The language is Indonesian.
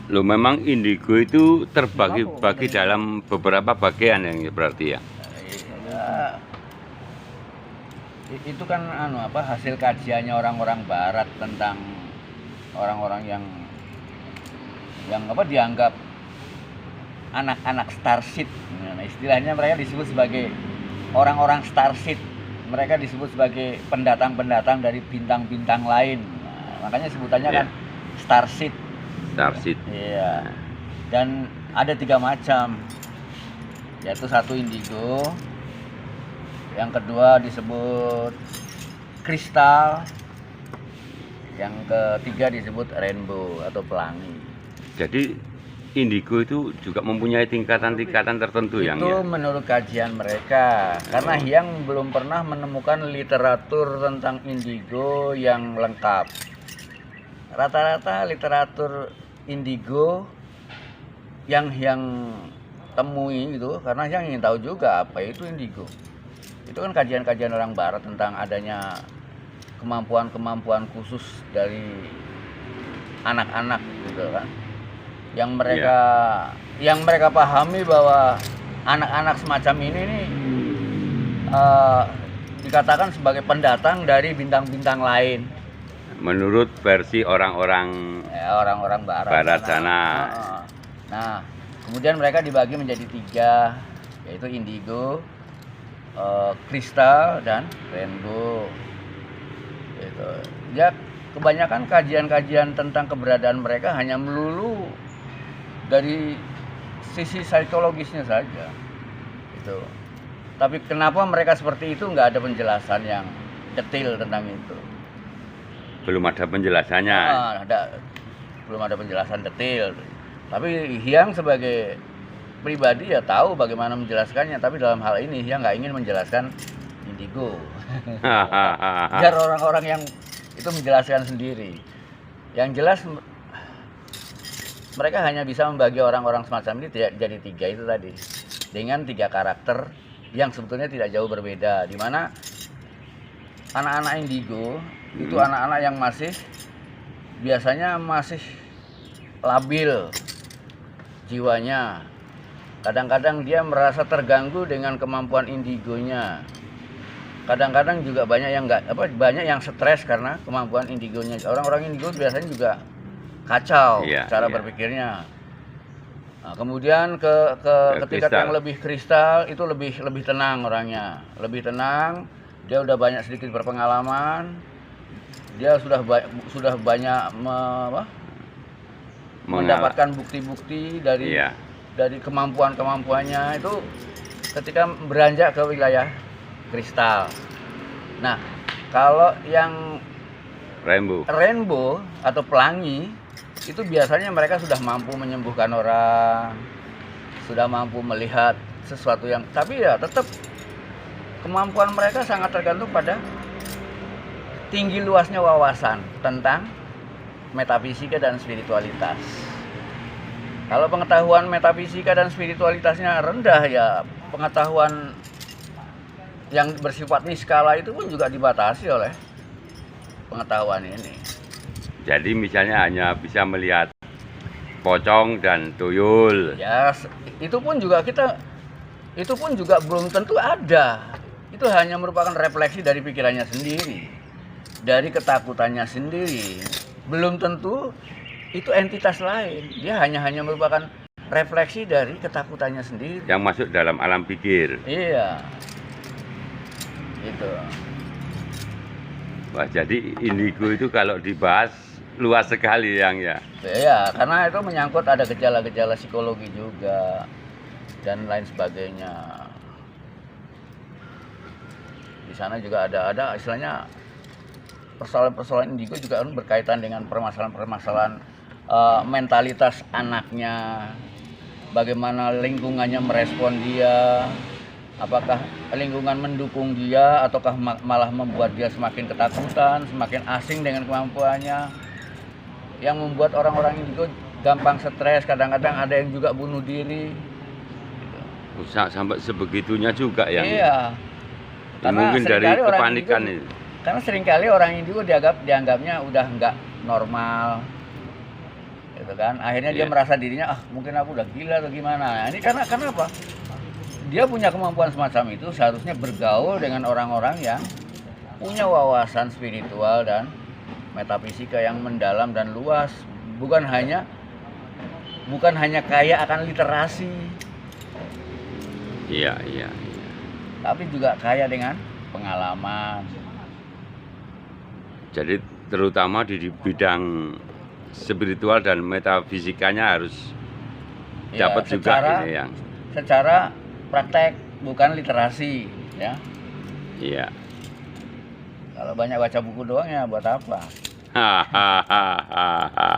Loh, memang indigo itu terbagi-bagi dalam beberapa bagian yang berarti ya. Ya, itu kan hasil kajiannya orang-orang barat tentang orang-orang yang dianggap anak-anak starseed. Nah, istilahnya mereka disebut sebagai orang-orang starseed. Mereka disebut sebagai pendatang-pendatang dari bintang-bintang lain. Nah, makanya sebutannya kan starseed. Starseed. Iya. Dan ada 3 macam. Yaitu satu indigo, yang kedua disebut kristal, yang ketiga disebut rainbow atau pelangi. Jadi indigo itu juga mempunyai tingkatan-tingkatan tertentu yang Itu ya. menurut kajian mereka, karena Hyang belum pernah menemukan literatur tentang indigo yang lengkap. Rata-rata literatur indigo yang Hyang temui gitu, karena Hyang ingin tahu juga apa itu indigo. Itu kan kajian-kajian orang barat tentang adanya kemampuan-kemampuan khusus dari anak-anak gitu kan. Yang mereka pahami bahwa anak-anak semacam ini nih dikatakan sebagai pendatang dari bintang-bintang lain. Menurut versi orang-orang Orang-orang barat sana. Nah, kemudian mereka dibagi menjadi 3, yaitu indigo, kristal, dan rainbow. Gitu. Ya, kebanyakan kajian-kajian tentang keberadaan mereka hanya melulu dari sisi psikologisnya saja. Gitu. Tapi kenapa mereka seperti itu, nggak ada penjelasan yang detail tentang itu. Belum ada penjelasannya. Belum ada penjelasan detail. Tapi Hyang sebagai pribadi ya tahu bagaimana menjelaskannya. Tapi dalam hal ini Hyang nggak ingin menjelaskan indigo. Biar orang-orang yang itu menjelaskan sendiri. Yang jelas mereka hanya bisa membagi orang-orang semacam ini jadi 3 itu tadi, dengan 3 karakter yang sebetulnya tidak jauh berbeda. Di mana anak-anak indigo itu anak-anak yang biasanya masih labil jiwanya. Kadang-kadang dia merasa terganggu dengan kemampuan indigonya. Kadang-kadang juga banyak yang stres karena kemampuan indigonya. Orang-orang indigo biasanya juga kacau cara berpikirnya. Nah, kemudian ketika yang lebih kristal itu lebih tenang orangnya, lebih tenang. Dia udah banyak sedikit berpengalaman. Dia sudah banyak mendapatkan bukti-bukti dari kemampuannya itu ketika beranjak ke wilayah kristal. Nah, kalau yang rainbow atau pelangi itu biasanya mereka sudah mampu menyembuhkan orang, sudah mampu melihat sesuatu yang, tapi ya tetap kemampuan mereka sangat tergantung pada tinggi luasnya wawasan tentang metafisika dan spiritualitas. Kalau pengetahuan metafisika dan spiritualitasnya rendah, ya pengetahuan yang bersifat niskala itu pun juga dibatasi oleh pengetahuan ini. Jadi misalnya hanya bisa melihat pocong dan tuyul. Ya, itu pun juga belum tentu ada. Itu hanya merupakan refleksi dari pikirannya sendiri, dari ketakutannya sendiri. Belum tentu itu entitas lain. Dia hanya merupakan refleksi dari ketakutannya sendiri. Yang masuk dalam alam pikir. Iya. Itu. Wah, jadi indigo itu kalau dibahas luas sekali yang ya. Ya, karena itu menyangkut ada gejala-gejala psikologi juga dan lain sebagainya. Di sana juga ada istilahnya persoalan-persoalan indigo juga berkaitan dengan permasalahan-permasalahan mentalitas anaknya, bagaimana lingkungannya merespon dia, apakah lingkungan mendukung dia ataukah malah membuat dia semakin ketakutan, semakin asing dengan kemampuannya, yang membuat orang-orang indigo gampang stres. Kadang-kadang ada yang juga bunuh diri. Sampai sebegitunya juga ya. Iya. Mungkin dari kepanikan itu. Karena seringkali orang indigo dianggapnya udah nggak normal. gitu kan. Akhirnya dia Iya. merasa dirinya mungkin aku udah gila atau gimana. Nah, ini karena apa? Dia punya kemampuan semacam itu seharusnya bergaul dengan orang-orang yang punya wawasan spiritual dan metafisika yang mendalam dan luas, bukan hanya kaya akan literasi, Iya, iya. tapi juga kaya dengan pengalaman. Jadi terutama di bidang spiritual dan metafisikanya harus Ya, dapat juga ini yang secara praktek, bukan literasi, ya. iya. Kalau banyak baca buku doang ya buat apa? Hahaha.